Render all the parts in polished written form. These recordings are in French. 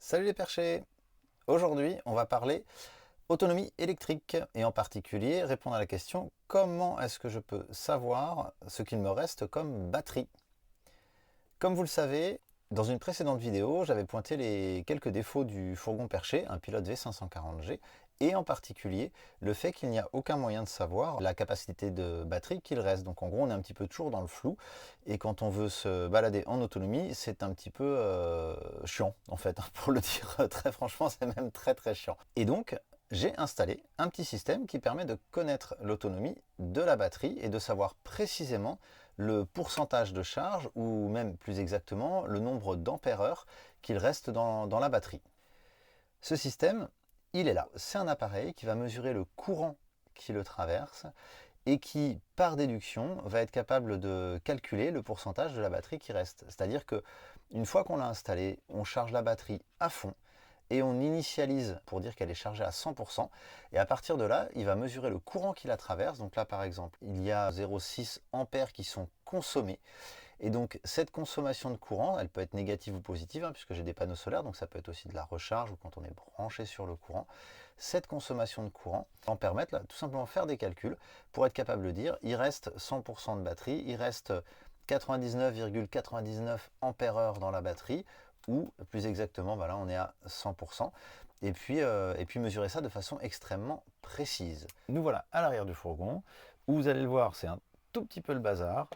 Salut les perchés! Aujourd'hui, on va parler autonomie électrique et en particulier répondre à la question comment est-ce que je peux savoir ce qu'il me reste comme batterie? Comme vous le savez, dans une précédente vidéo, j'avais pointé les quelques défauts du fourgon perché, un Pilote V540G, et en particulier le fait qu'il n'y a aucun moyen de savoir la capacité de batterie qu'il reste. Donc en gros, on est un petit peu toujours dans le flou, et quand on veut se balader en autonomie, c'est un petit peu chiant, en fait, pour le dire très franchement, c'est même très chiant. Et donc, j'ai installé un petit système qui permet de connaître l'autonomie de la batterie et de savoir précisément le pourcentage de charge ou même plus exactement le nombre d'ampères-heure qu'il reste dans la batterie. Ce système, il est là. C'est un appareil qui va mesurer le courant qui le traverse et qui, par déduction, va être capable de calculer le pourcentage de la batterie qui reste. C'est-à-dire que une fois qu'on l'a installé, on charge la batterie à fond et on initialise pour dire qu'elle est chargée à 100%. Et à partir de là, il va mesurer le courant qui la traverse. Donc là, par exemple, il y a 0,6 ampères qui sont consommés. Et donc, cette consommation de courant, elle peut être négative ou positive, hein, puisque j'ai des panneaux solaires, donc ça peut être aussi de la recharge ou quand on est branché sur le courant. Cette consommation de courant va en permettre là, tout simplement faire des calculs pour être capable de dire il reste 100% de batterie, il reste 99,99 ampères-heure dans la batterie, ou plus exactement, voilà, on est à 100%. Et puis mesurer ça de façon extrêmement précise. Nous voilà à l'arrière du fourgon, où vous allez le voir, c'est un tout petit peu le bazar.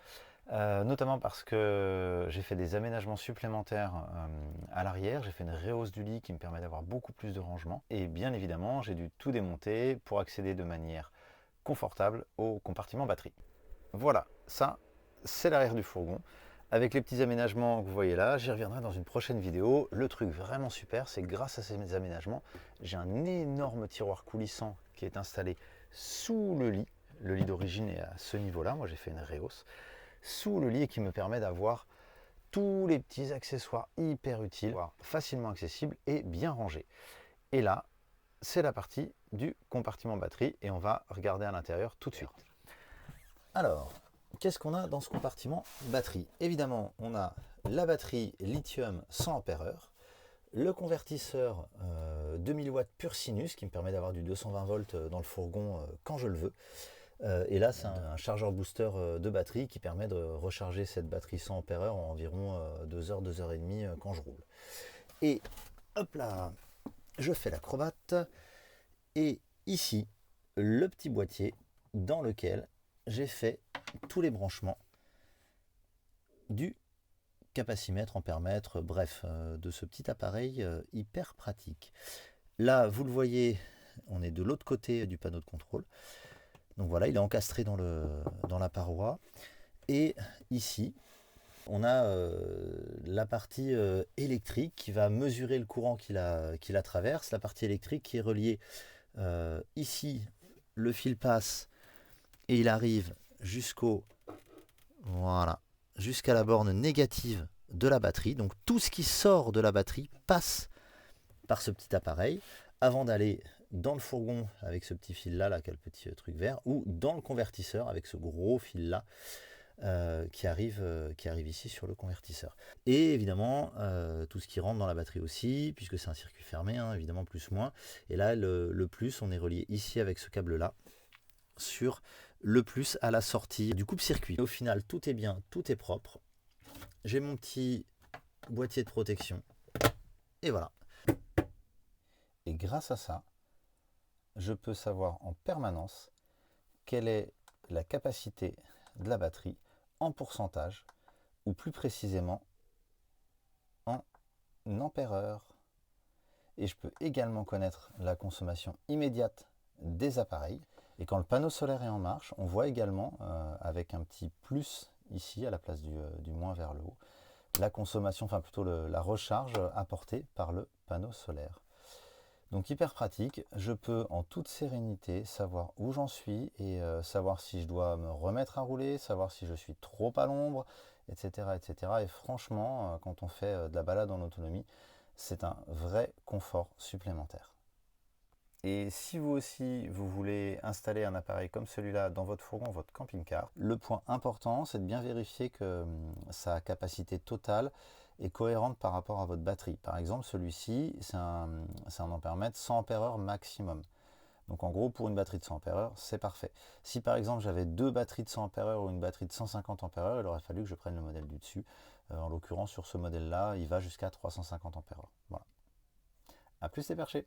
Notamment parce que j'ai fait des aménagements supplémentaires à l'arrière, j'ai fait une rehausse du lit qui me permet d'avoir beaucoup plus de rangement et bien évidemment j'ai dû tout démonter pour accéder de manière confortable au compartiment batterie. Voilà, ça c'est l'arrière du fourgon avec les petits aménagements que vous voyez là, j'y reviendrai dans une prochaine vidéo. Le truc vraiment super, c'est que grâce à ces aménagements, j'ai un énorme tiroir coulissant qui est installé sous le lit d'origine est à ce niveau là, moi j'ai fait une rehausse sous le lit et qui me permet d'avoir tous les petits accessoires hyper utiles, facilement accessibles et bien rangés. Et là, c'est la partie du compartiment batterie et on va regarder à l'intérieur tout de suite. Alors, qu'est-ce qu'on a dans ce compartiment batterie? Évidemment, on a la batterie lithium 100 ampères-heure, le convertisseur 2000 watts pur sinus qui me permet d'avoir du 220 volts dans le fourgon quand je le veux. Et là, c'est un chargeur booster de batterie qui permet de recharger cette batterie 100 ampères-heure en environ 2 heures, 2 heures et demie quand je roule. Et hop là, je fais l'acrobate. Et ici, le petit boîtier dans lequel j'ai fait tous les branchements du capacimètre, ampèremètre, bref, de ce petit appareil hyper pratique. Là, vous le voyez, on est de l'autre côté du panneau de contrôle. Donc voilà, il est encastré dans la paroi. Et ici, on a la partie électrique qui va mesurer le courant qui la traverse. La partie électrique qui est reliée ici, le fil passe et il arrive voilà, jusqu'à la borne négative de la batterie. Donc tout ce qui sort de la batterie passe par ce petit appareil avant d'aller dans le fourgon avec ce petit fil là, qui a le petit truc vert, ou dans le convertisseur avec ce gros fil là qui arrive ici sur le convertisseur. Et évidemment tout ce qui rentre dans la batterie aussi, puisque c'est un circuit fermé, hein, évidemment plus moins. Et là le plus, on est relié ici avec ce câble là sur le plus à la sortie du coupe-circuit. Au final tout est bien, tout est propre. J'ai mon petit boîtier de protection et voilà. Et grâce à ça, je peux savoir en permanence quelle est la capacité de la batterie en pourcentage, ou plus précisément en ampères-heure. Et je peux également connaître la consommation immédiate des appareils. Et quand le panneau solaire est en marche, on voit également, avec un petit plus ici à la place du moins vers le haut, la consommation, enfin plutôt la recharge apportée par le panneau solaire. Donc hyper pratique, je peux en toute sérénité savoir où j'en suis et savoir si je dois me remettre à rouler, savoir si je suis trop à l'ombre, etc., etc. Et franchement, quand on fait de la balade en autonomie, c'est un vrai confort supplémentaire. Et si vous aussi, vous voulez installer un appareil comme celui-là dans votre fourgon, votre camping-car, le point important, c'est de bien vérifier que sa capacité totale est cohérente par rapport à votre batterie. Par exemple, celui-ci, c'est un ampèremètre 100 Ah maximum. Donc en gros, pour une batterie de 100 Ah, c'est parfait. Si par exemple j'avais deux batteries de 100 Ah ou une batterie de 150 Ah, il aurait fallu que je prenne le modèle du dessus. En l'occurrence, sur ce modèle-là, il va jusqu'à 350 Ah. Voilà. A plus les perchés.